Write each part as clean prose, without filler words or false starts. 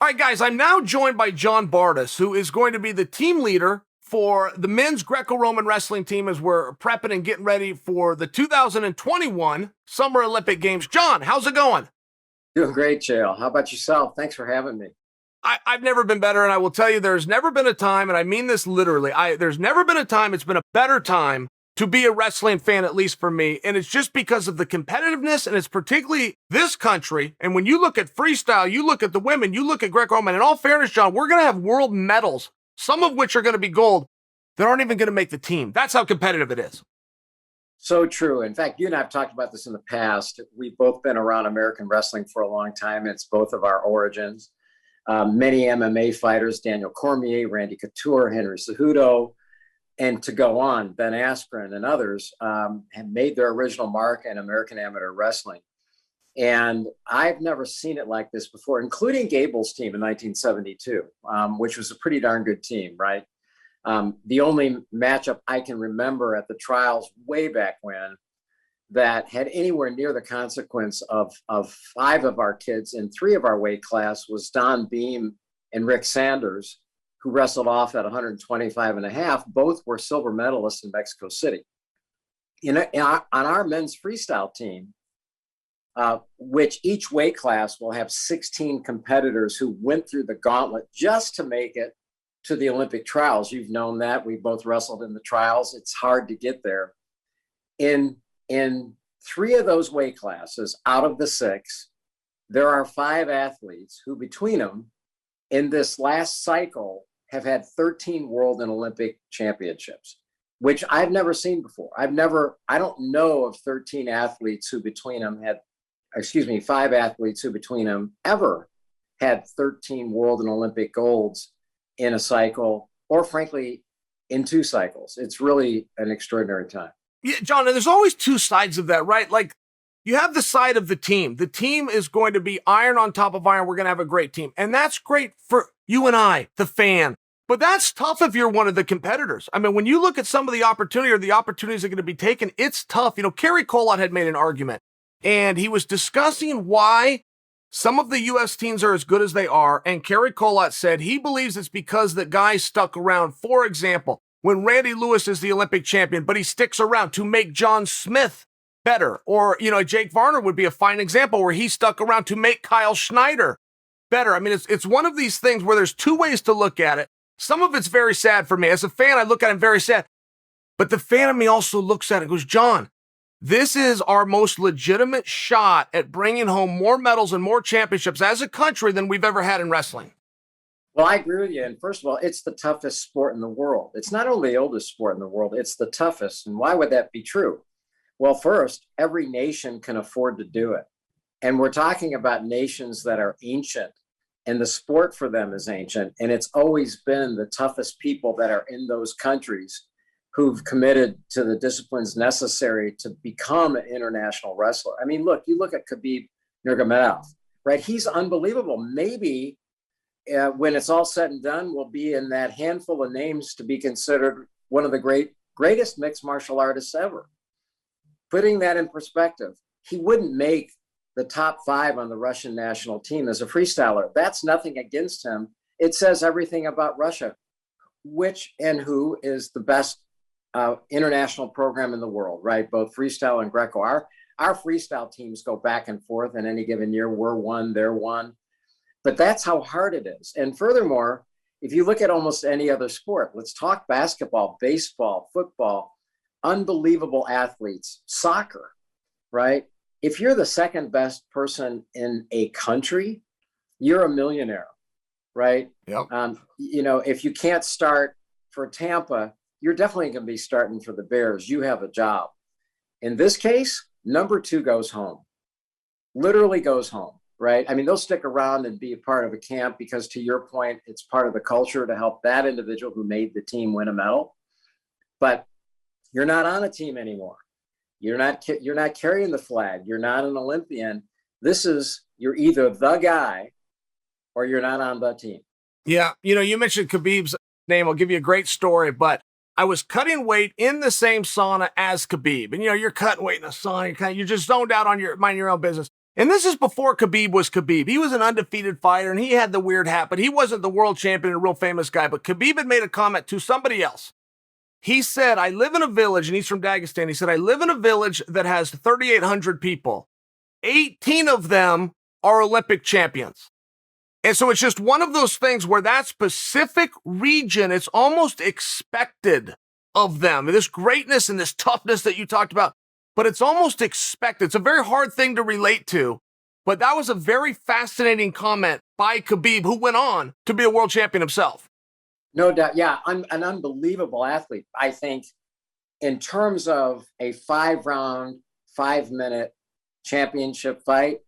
All right, guys, I'm now joined by John Bardis, who is going to be the team leader for the men's Greco-Roman wrestling team as we're prepping and getting ready for the 2021 Summer Olympic Games. John, how's it going? Doing great, Chael. How about yourself? Thanks for having me. I've never been better, and I will tell you, there's never been a time, and I mean this literally, there's never been a time, it's been a better time to be a wrestling fan, at least for me, and it's just because of the competitiveness, and it's particularly this country, and when you look at freestyle, you look at the women, you look at Greco-Roman, in all fairness, John, we're going to have world medals, some of which are going to be gold, that aren't even going to make the team. That's how competitive it is. So true. In fact, you and I have talked about this in the past. We've both been around American wrestling for a long time. It's both of our origins. Many MMA fighters, Daniel Cormier, Randy Couture, Henry Cejudo, and to go on, Ben Askren and others have made their original mark in American amateur wrestling. And I've never seen it like this before, including Gable's team in 1972, which was a pretty darn good team, right? The only matchup I can remember at the trials way back when that had anywhere near the consequence of five of our kids in three of our weight class was Don Beam and Rick Sanders, who wrestled off at 125 and a half. Both were silver medalists in Mexico City. On our men's freestyle team, which each weight class will have 16 competitors who went through the gauntlet just to make it to the Olympic trials. You've known that. We both wrestled in the trials. It's hard to get there. In three of those weight classes out of the six, there are five athletes who between them in this last cycle have had 13 world and Olympic championships, which I've never seen before. I don't know of 13 athletes who between them five athletes who between them ever had 13 world and Olympic golds in a cycle, or frankly, in two cycles. It's really an extraordinary time. Yeah, John, and there's always two sides of that, right? Like, you have the side of the team. The team is going to be iron on top of iron. We're going to have a great team. And that's great for you and I, the fan. But that's tough if you're one of the competitors. I mean, when you look at some of the opportunity or the opportunities that are going to be taken, it's tough. You know, Kerry Colott had made an argument, and he was discussing why some of the U.S. teams are as good as they are. And Kerry Colott said he believes it's because the guys stuck around. For example, when Randy Lewis is the Olympic champion, but he sticks around to make John Smith better. Or, Jake Varner would be a fine example where he stuck around to make Kyle Schneider better. I mean, it's one of these things where there's two ways to look at it. Some of it's very sad for me. As a fan, I look at it very sad. But the fan of me also looks at it and goes, John, this is our most legitimate shot at bringing home more medals and more championships as a country than we've ever had in wrestling. Well, I agree with you. And first of all, it's the toughest sport in the world. It's not only the oldest sport in the world, it's the toughest. And why would that be true? Well, first, every nation can afford to do it. And we're talking about nations that are ancient, and the sport for them is ancient. And it's always been the toughest people that are in those countries who've committed to the disciplines necessary to become an international wrestler. I mean, look, you look at Khabib Nurmagomedov, right? He's unbelievable. Maybe when it's all said and done, we'll be in that handful of names to be considered one of the greatest mixed martial artists ever. Putting that in perspective, he wouldn't make the top five on the Russian national team as a freestyler. That's nothing against him. It says everything about Russia, which and who is the best international program in the world, right? Both freestyle and Greco. Our freestyle teams go back and forth in any given year. We're one, they're one. But that's how hard it is. And furthermore, if you look at almost any other sport, let's talk basketball, baseball, football, unbelievable athletes, soccer, right? If you're the second best person in a country, you're a millionaire, right? Yep. If you can't start for Tampa, you're definitely going to be starting for the Bears. You have a job. In this case, number two goes home, literally goes home. Right? I mean, they'll stick around and be a part of a camp because, to your point, it's part of the culture to help that individual who made the team win a medal. But you're not on a team anymore. You're not carrying the flag. You're not an Olympian. You're either the guy or you're not on the team. Yeah. You mentioned Khabib's name. I'll give you a great story, but I was cutting weight in the same sauna as Khabib. And, you're cutting weight in a sauna. You're just zoned out on minding your own business. And this is before Khabib was Khabib. He was an undefeated fighter, and he had the weird hat, but he wasn't the world champion, a real famous guy. But Khabib had made a comment to somebody else. He said, I live in a village, and he's from Dagestan. He said, I live in a village that has 3,800 people. 18 of them are Olympic champions. And so it's just one of those things where that specific region, it's almost expected of them. This greatness and this toughness that you talked about, but it's almost expected. It's a very hard thing to relate to, but that was a very fascinating comment by Khabib, who went on to be a world champion himself. No doubt. Yeah, I'm an unbelievable athlete. I think in terms of a 5-round, 5-minute championship fight,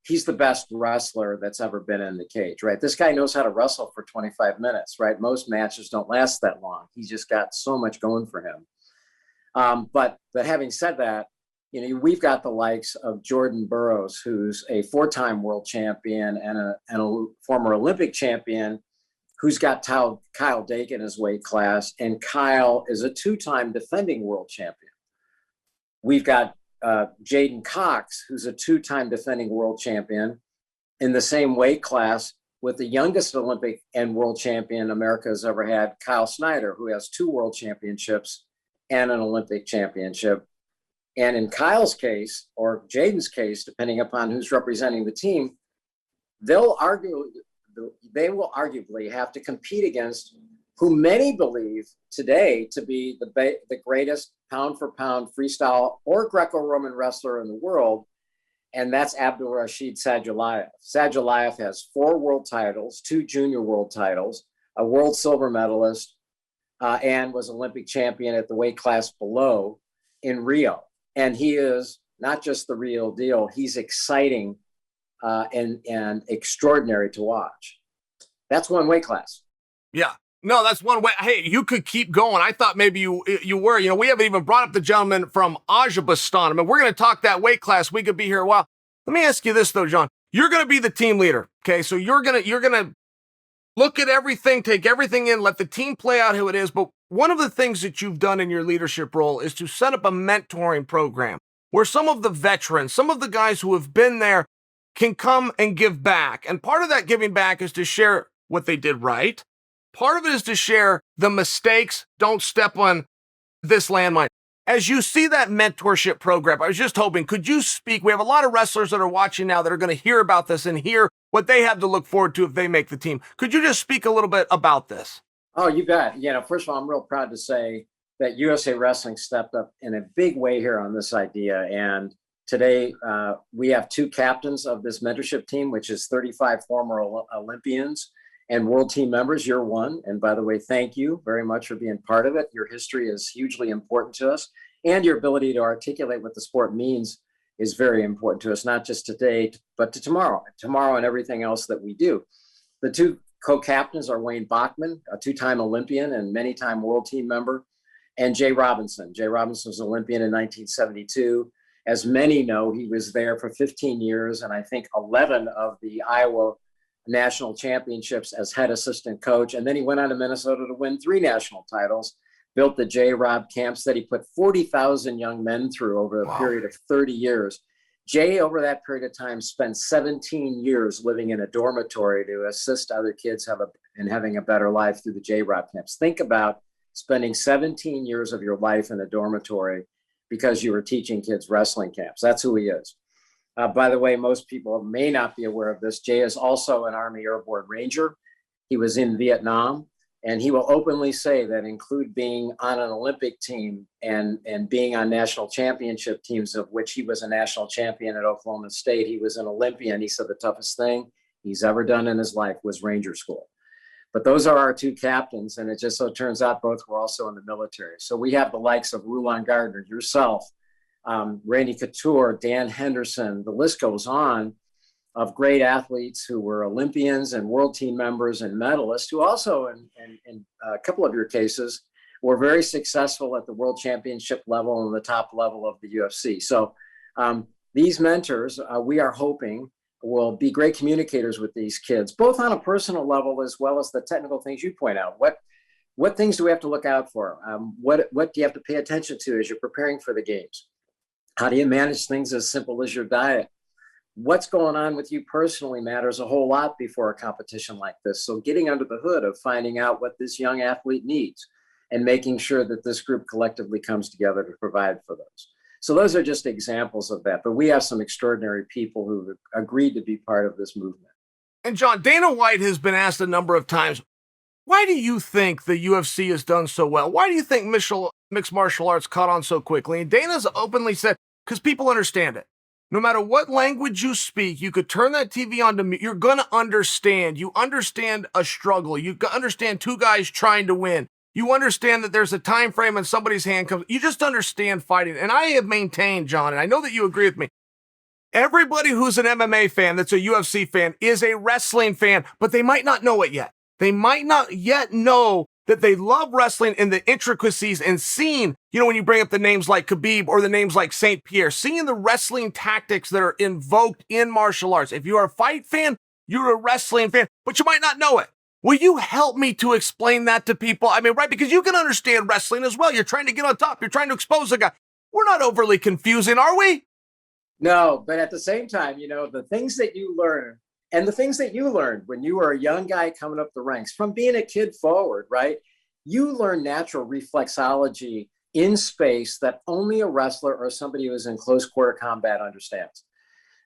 he's the best wrestler that's ever been in the cage, right? This guy knows how to wrestle for 25 minutes, right? Most matches don't last that long. He's just got so much going for him. But having said that, we've got the likes of Jordan Burroughs, who's a 4-time world champion and a former Olympic champion, who's got Kyle Dake in his weight class, and Kyle is a 2-time defending world champion. We've got Jaden Cox, who's a 2-time defending world champion in the same weight class with the youngest Olympic and world champion America has ever had, Kyle Snyder, who has 2 world championships and an Olympic championship. And in Kyle's case, or Jaden's case, depending upon who's representing the team, they will arguably have to compete against who many believe today to be the greatest pound-for-pound freestyle or Greco-Roman wrestler in the world, and that's Abdul Rashid Sadulayev. Sadulayev has 4 world titles, 2 junior world titles, a world silver medalist, and was Olympic champion at the weight class below in Rio. And he is not just the real deal, he's exciting and extraordinary to watch. That's one weight class. Yeah. No, that's one way. Hey, you could keep going. I thought maybe you were. We haven't even brought up the gentleman from Azerbaijan. I mean, we're going to talk that weight class. We could be here a while. Let me ask you this, though, John. You're going to be the team leader, okay? So you're gonna look at everything, take everything in, let the team play out who it is. But one of the things that you've done in your leadership role is to set up a mentoring program where some of the veterans, some of the guys who have been there can come and give back. And part of that giving back is to share what they did right. Part of it is to share the mistakes. Don't step on this landmine. As you see that mentorship program, I was just hoping, could you speak? We have a lot of wrestlers that are watching now that are going to hear about this and hear what they have to look forward to if they make the team. Could you just speak a little bit about this? Oh, you bet. First of all, I'm real proud to say that USA Wrestling stepped up in a big way here on this idea. And today we have 2 captains of this mentorship team, which is 35 former Olympians and world team members. You're one. And by the way, thank you very much for being part of it. Your history is hugely important to us, and your ability to articulate what the sport means is very important to us, not just today, but to tomorrow and everything else that we do. The 2 co-captains are Wayne Bachman, a 2-time Olympian and many-time world team member, and Jay Robinson. Jay Robinson was Olympian in 1972. As many know, he was there for 15 years, and I think 11 of the Iowa national championships as head assistant coach. And then he went on to Minnesota to win 3 national titles, built the J-Rob camps that he put 40,000 young men through over a period of 30 years. Jay, over that period of time, spent 17 years living in a dormitory to assist other kids in having a better life through the J-Rob camps. Think about spending 17 years of your life in a dormitory because you were teaching kids wrestling camps. That's who he is. By the way, most people may not be aware of this. Jay is also an Army Airborne Ranger. He was in Vietnam, and he will openly say that include being on an Olympic team and being on national championship teams, of which he was a national champion at Oklahoma State. He was an Olympian. He said the toughest thing he's ever done in his life was Ranger School. But those are our 2 captains, and it just so turns out both were also in the military. So we have the likes of Rulon Gardner, yourself, Randy Couture, Dan Henderson, the list goes on, of great athletes who were Olympians and world team members and medalists who also, in a couple of your cases, were very successful at the world championship level and the top level of the UFC. So these mentors, we are hoping, will be great communicators with these kids, both on a personal level as well as the technical things you point out. What things do we have to look out for? What do you have to pay attention to as you're preparing for the games? How do you manage things as simple as your diet? what's going on with you personally matters a whole lot before a competition like this. So getting under the hood of finding out what this young athlete needs and making sure that this group collectively comes together to provide for those. So those are just examples of that. But we have some extraordinary people who've agreed to be part of this movement. And John, Dana White has been asked a number of times, why do you think the UFC has done so well? Why do you think mixed martial arts caught on so quickly? And Dana's openly said, because people understand it. No matter what language you speak, you could turn that TV on to me. You're going to understand. You understand a struggle. You understand two guys trying to win. You understand that there's a time frame and somebody's hand comes. You just understand fighting. And I have maintained, John, and I know that you agree with me, everybody who's an MMA fan that's a UFC fan is a wrestling fan, but they might not know it yet. They might not yet know that they love wrestling and the intricacies and seeing, when you bring up the names like Khabib or the names like St. Pierre, seeing the wrestling tactics that are invoked in martial arts. If you're a fight fan, you're a wrestling fan, but you might not know it. Will you help me to explain that to people? I mean, right, because you can understand wrestling as well. You're trying to get on top. You're trying to expose a guy. We're not overly confusing, are we? No, but at the same time, the things that you learn and the things that you learned when you were a young guy coming up the ranks from being a kid forward, right? You learn natural reflexology in space that only a wrestler or somebody who is in close quarter combat understands.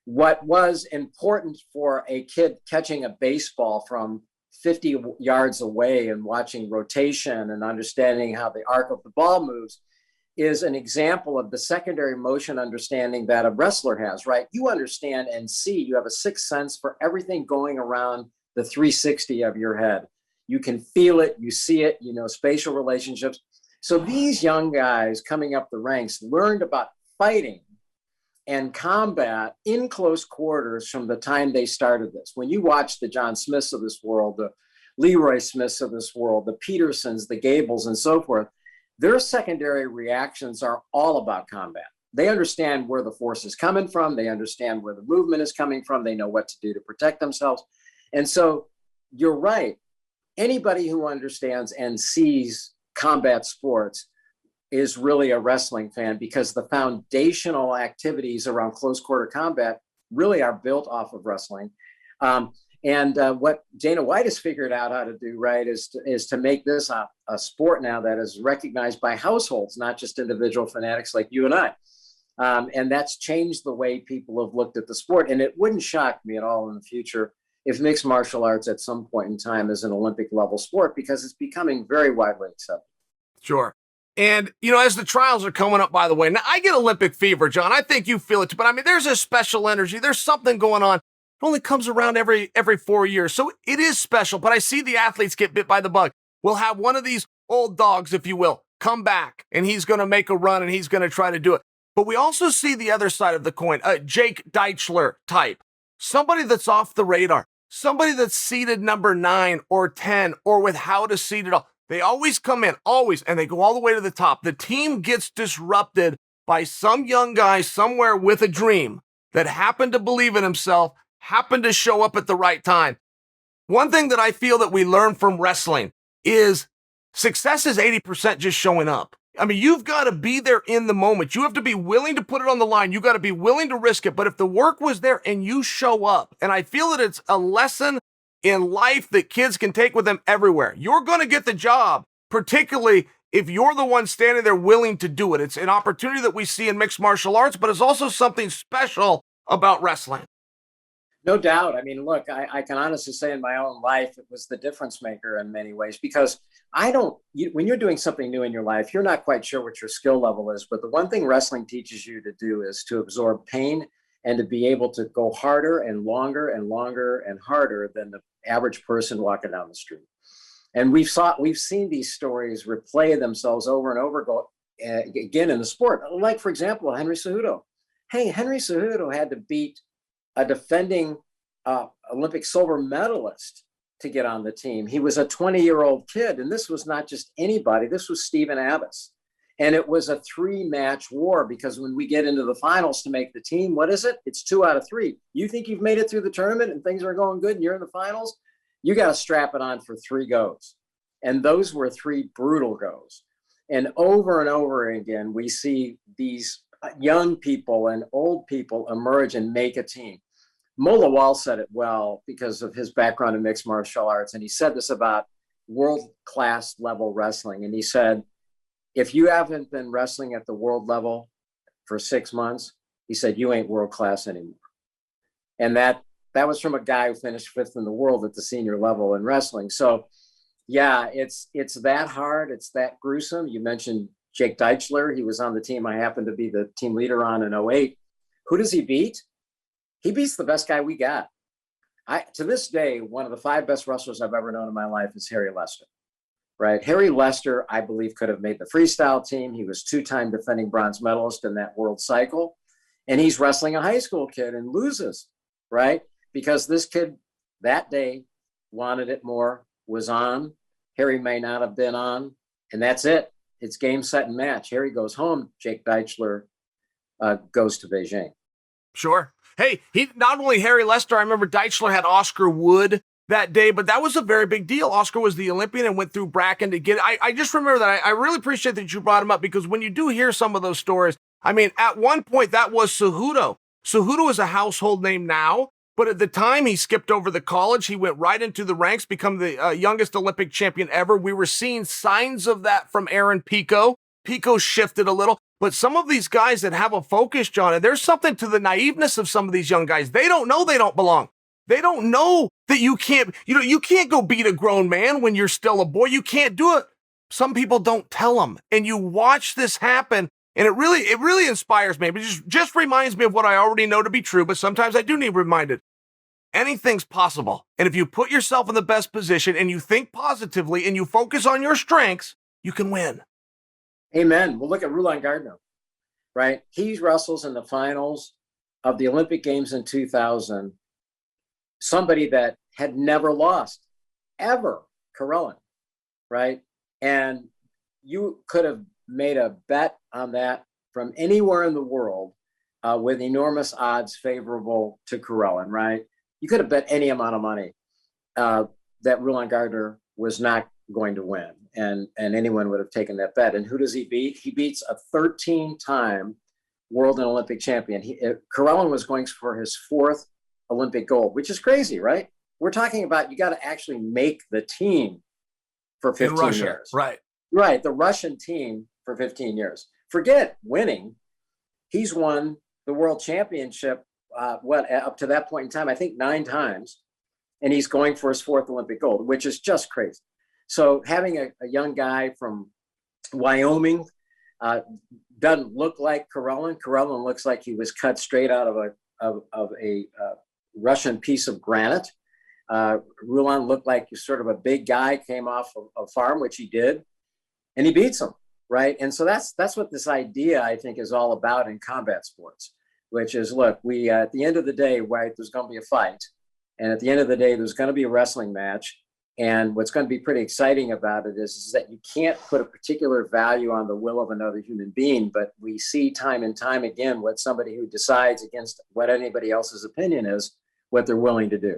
What was important for a kid catching a baseball from 50 yards away and watching rotation and understanding how the arc of the ball moves is an example of the secondary motion understanding that a wrestler has, right? You understand and see, you have a sixth sense for everything going around the 360 of your head. You can feel it, you see it, spatial relationships. So these young guys coming up the ranks learned about fighting and combat in close quarters from the time they started this. When you watch the John Smiths of this world, the Leroy Smiths of this world, the Petersons, the Gables, and so forth, their secondary reactions are all about combat. They understand where the force is coming from. They understand where the movement is coming from. They know what to do to protect themselves. And so you're right. Anybody who understands and sees combat sports is really a wrestling fan, because the foundational activities around close quarter combat really are built off of wrestling. And what Dana White has figured out how to do, right, is to make this a sport now that is recognized by households, not just individual fanatics like you and I. And that's changed the way people have looked at the sport. And it wouldn't shock me at all in the future if mixed martial arts at some point in time is an Olympic level sport, because it's becoming very widely accepted. Sure. And, as the trials are coming up, by the way, now I get Olympic fever, John. I think you feel it too, but I mean, there's a special energy. There's something going on. It only comes around every 4 years. So it is special, but I see the athletes get bit by the bug. We'll have one of these old dogs, if you will, come back, and he's going to make a run, and he's going to try to do it. But we also see the other side of the coin, a Jake Deichler type, somebody that's off the radar, somebody that's seeded number 9 or 10 or with how to seed it all. They always come in, always, and they go all the way to the top. The team gets disrupted by some young guy somewhere with a dream that happened to believe in himself, happened to show up at the right time. One thing that I feel that we learn from wrestling is success is 80% just showing up. I mean, you've got to be there in the moment. You have to be willing to put it on the line. You got to be willing to risk it. But if the work was there and you show up, and I feel that it's a lesson in life that kids can take with them everywhere. You're going to get the job, particularly if you're the one standing there willing to do it. It's an opportunity that we see in mixed martial arts, but it's also something special about wrestling. No doubt. I mean, look, I can honestly say in my own life, it was the difference maker in many ways, because when you're doing something new in your life, you're not quite sure what your skill level is. But the one thing wrestling teaches you to do is to absorb pain and to be able to go harder and longer and longer and harder than the average person walking down the street. And we've seen these stories replay themselves over and over again in the sport. Like, for example, Henry Cejudo. Hey, Henry Cejudo had to beat a defending Olympic silver medalist to get on the team. He was a 20-year-old kid, and this was not just anybody. This was Stephen Abbas. And it was a 3-match war, because when we get into the finals to make the team, what is it? It's 2 out of 3. You think you've made it through the tournament and things are going good and you're in the finals? You got to strap it on for 3 goes. And those were 3 brutal goes. And over again, we see these young people and old people emerge and make a team. Mo Lawal said it well because of his background in mixed martial arts. And he said this about world-class level wrestling. And he said, if you haven't been wrestling at the world level for 6 months, he said, you ain't world-class anymore. And that was from a guy who finished 5th in the world at the senior level in wrestling. So yeah, it's that hard. It's that gruesome. You mentioned Jake Deichler. He was on the team I happened to be the team leader on in 2008. Who does he beat? He beats the best guy we got. To this day, one of the 5 best wrestlers I've ever known in my life is Harry Lester, right? Harry Lester, I believe, could have made the freestyle team. He was 2-time defending bronze medalist in that world cycle. And he's wrestling a high school kid and loses, right? Because this kid that day wanted it more, was on. Harry may not have been on. And that's it. It's game, set, and match. Harry goes home. Jake Deichler goes to Beijing. Sure. Hey, he not only Harry Lester, I remember Deichler had Oscar Wood that day, but that was a very big deal. Oscar was the Olympian and went through Bracken to get it. I just remember that. I really appreciate that you brought him up, because when you do hear some of those stories, I mean, at one point that was Cejudo. Cejudo is a household name now, but at the time he skipped over the college. He went right into the ranks, become the youngest Olympic champion ever. We were seeing signs of that from Aaron Pico. Pico shifted a little. But some of these guys that have a focus, John, and there's something to the naiveness of some of these young guys. They don't know they don't belong. They don't know that you can't go beat a grown man when you're still a boy. You can't do it. Some people don't tell them. And you watch this happen, and it really inspires me. But it just reminds me of what I already know to be true, but sometimes I do need reminded. Anything's possible. And if you put yourself in the best position and you think positively and you focus on your strengths, you can win. Amen. Well, look at Roland Gardner, right? He wrestles in the finals of the Olympic Games in 2000. Somebody that had never lost, ever, Karelin, right? And you could have made a bet on that from anywhere in the world with enormous odds favorable to Karelin, right? You could have bet any amount of money that Roland Gardner was not going to win. And anyone would have taken that bet. And who does he beat? He beats a 13-time world and Olympic champion. Karelin was going for his 4th Olympic gold, which is crazy, right? We're talking about you got to actually make the team for 15 years. Right. Right, the Russian team for 15 years. Forget winning. He's won the world championship, up to that point in time, I think 9 times. And he's going for his 4th Olympic gold, which is just crazy. So having a young guy from Wyoming doesn't look like Karelin. Karelin looks like he was cut straight out of a Russian piece of granite. Roland looked like sort of a big guy, came off a farm, which he did, and he beats him, right? And so that's what this idea, I think, is all about in combat sports, which is, look, we at the end of the day, right, there's going to be a fight. And at the end of the day, there's going to be a wrestling match. And what's going to be pretty exciting about it is that you can't put a particular value on the will of another human being, but we see time and time again what somebody who decides against what anybody else's opinion is, what they're willing to do.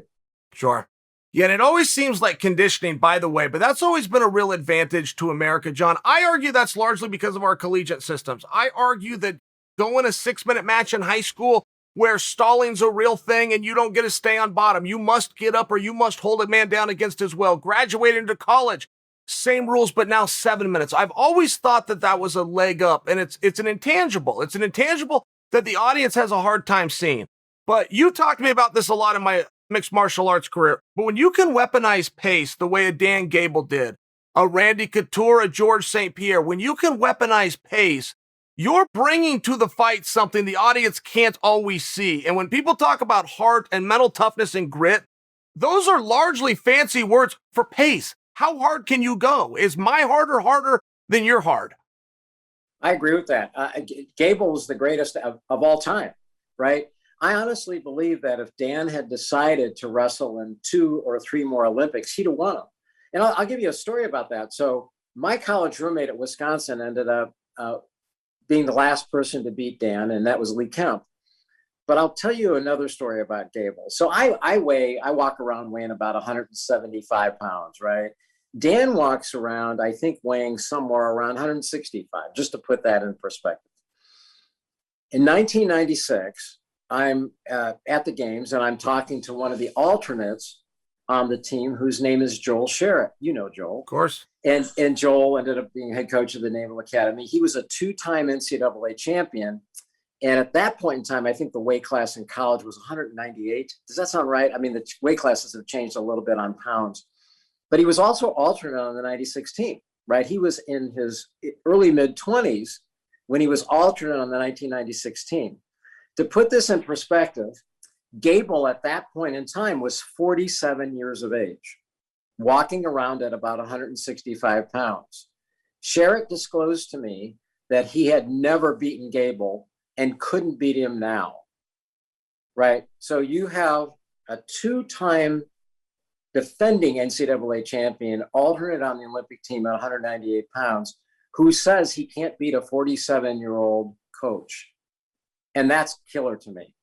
Sure. Yeah, and it always seems like conditioning, by the way, but that's always been a real advantage to America, John. I argue that's largely because of our collegiate systems. I argue that going a 6-minute match in high school where stalling's a real thing and you don't get to stay on bottom. You must get up or you must hold a man down against his will. Graduating to college, same rules, but now 7 minutes. I've always thought that was a leg up, and it's an intangible. It's an intangible that the audience has a hard time seeing. But you talked to me about this a lot in my mixed martial arts career. But when you can weaponize pace the way a Dan Gable did, a Randy Couture, a George St. Pierre, when you can weaponize pace, you're bringing to the fight something the audience can't always see. And when people talk about heart and mental toughness and grit, those are largely fancy words for pace. How hard can you go? Is my harder harder than your hard? I agree with that. Gable is the greatest of all time, right? I honestly believe that if Dan had decided to wrestle in 2 or 3 more Olympics, he'd have won them. And I'll give you a story about that. So my college roommate at Wisconsin ended up being the last person to beat Dan, and that was Lee Kemp. But I'll tell you another story about Gable. So I walk around weighing about 175 pounds, right? Dan walks around, I think, weighing somewhere around 165, just to put that in perspective. In 1996, I'm at the games and I'm talking to one of the alternates on the team whose name is Joel Sherritt. You know Joel. Of course. And Joel ended up being head coach of the Naval Academy. He was a two-time NCAA champion. And at that point in time, I think the weight class in college was 198. Does that sound right? I mean, the weight classes have changed a little bit on pounds. But he was also alternate on the 96 team, right? He was in his early mid-20s when he was alternate on the 1996 team. To put this in perspective, Gable at that point in time was 47 years of age, walking around at about 165 pounds. Sherritt disclosed to me that he had never beaten Gable and couldn't beat him now, right? So you have a two-time defending NCAA champion, alternate on the Olympic team at 198 pounds, who says he can't beat a 47-year-old coach. And that's killer to me.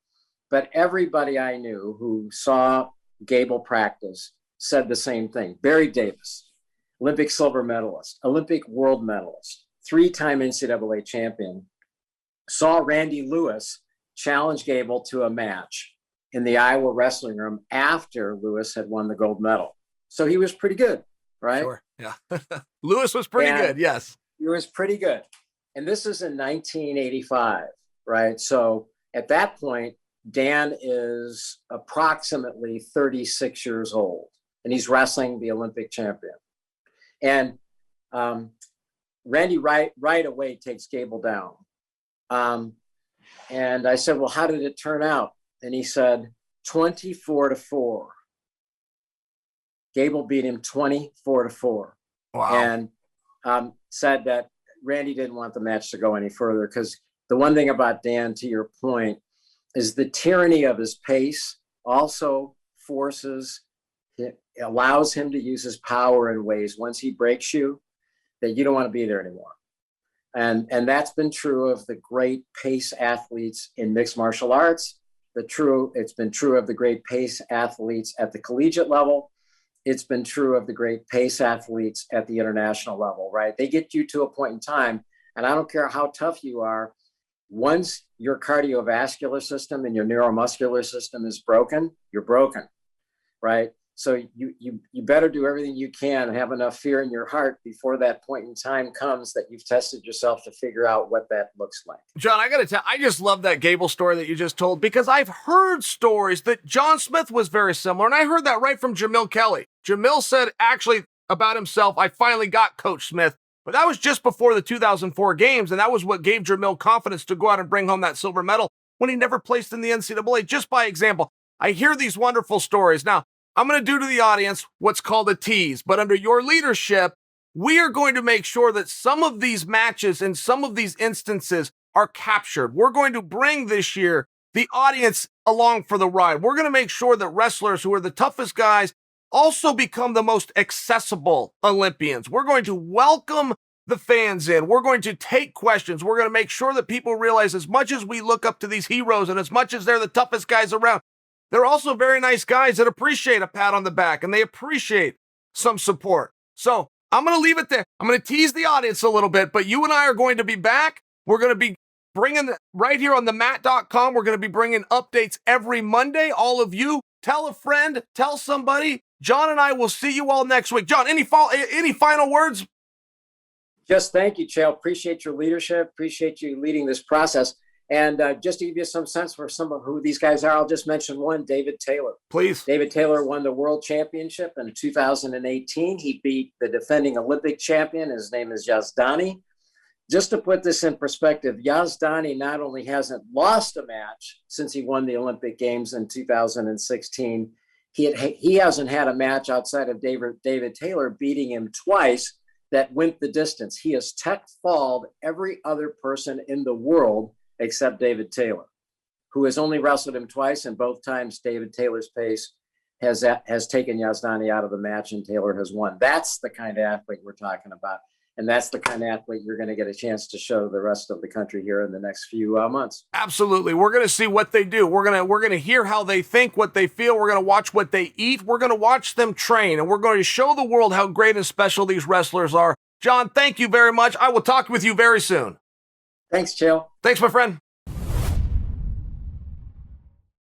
But everybody I knew who saw Gable practice said the same thing. Barry Davis, Olympic silver medalist, Olympic world medalist, three-time NCAA champion, saw Randy Lewis challenge Gable to a match in the Iowa wrestling room after Lewis had won the gold medal. So he was pretty good, right? Sure, yeah. Lewis was pretty good, yes. He was pretty good. And this is in 1985, right? So at that point, Dan is approximately 36 years old, and he's wrestling the Olympic champion. And Randy right away takes Gable down. And I said, well, how did it turn out? And he said, 24-4. Gable beat him 24-4. Wow. And said that Randy didn't want the match to go any further because the one thing about Dan, to your point, is the tyranny of his pace also allows him to use his power in ways once he breaks you that you don't want to be there anymore. And that's been true of the great pace athletes in mixed martial arts. It's been true of the great pace athletes at the collegiate level. It's been true of the great pace athletes at the international level, right? They get you to a point in time, and I don't care how tough you are, once your cardiovascular system and your neuromuscular system is broken, you're broken, right? So you better do everything you can and have enough fear in your heart before that point in time comes that you've tested yourself to figure out what that looks like. John, I got to tell you, I just love that Gable story that you just told because I've heard stories that John Smith was very similar, and I heard that right from Jamil Kelly. Jamil said actually about himself, I finally got Coach Smith, but that was just before the 2004 games, and that was what gave Jamil confidence to go out and bring home that silver medal when he never placed in the NCAA, just by example. I hear these wonderful stories. Now, I'm going to do to the audience what's called a tease, but under your leadership, we are going to make sure that some of these matches and some of these instances are captured. We're going to bring this year the audience along for the ride. We're going to make sure that wrestlers who are the toughest guys also become the most accessible Olympians. We're going to welcome the fans in. We're going to take questions. We're going to make sure that people realize as much as we look up to these heroes and as much as they're the toughest guys around, they're also very nice guys that appreciate a pat on the back and they appreciate some support. So I'm going to leave it there. I'm going to tease the audience a little bit, but you and I are going to be back. We're going to be bringing right here on themat.com. We're going to be bringing updates every Monday. All of you, tell a friend, tell somebody. John and I will see you all next week. John, any final words? Just thank you, Chael. Appreciate your leadership. Appreciate you leading this process. And just to give you some sense for some of who these guys are, I'll just mention one, David Taylor. Please. David Taylor won the world championship in 2018. He beat the defending Olympic champion. His name is Yazdani. Just to put this in perspective, Yazdani not only hasn't lost a match since he won the Olympic Games in 2016, he hasn't had a match outside of David Taylor beating him twice that went the distance. He has tech-falled every other person in the world except David Taylor, who has only wrestled him twice, and both times David Taylor's pace has taken Yazdani out of the match and Taylor has won. That's the kind of athlete we're talking about. And that's the kind of athlete you're going to get a chance to show the rest of the country here in the next few months. Absolutely. We're going to see what they do. We're going to hear how they think, what they feel. We're going to watch what they eat. We're going to watch them train, and we're going to show the world how great and special these wrestlers are. John, thank you very much. I will talk with you very soon. Thanks, Chael. Thanks, my friend.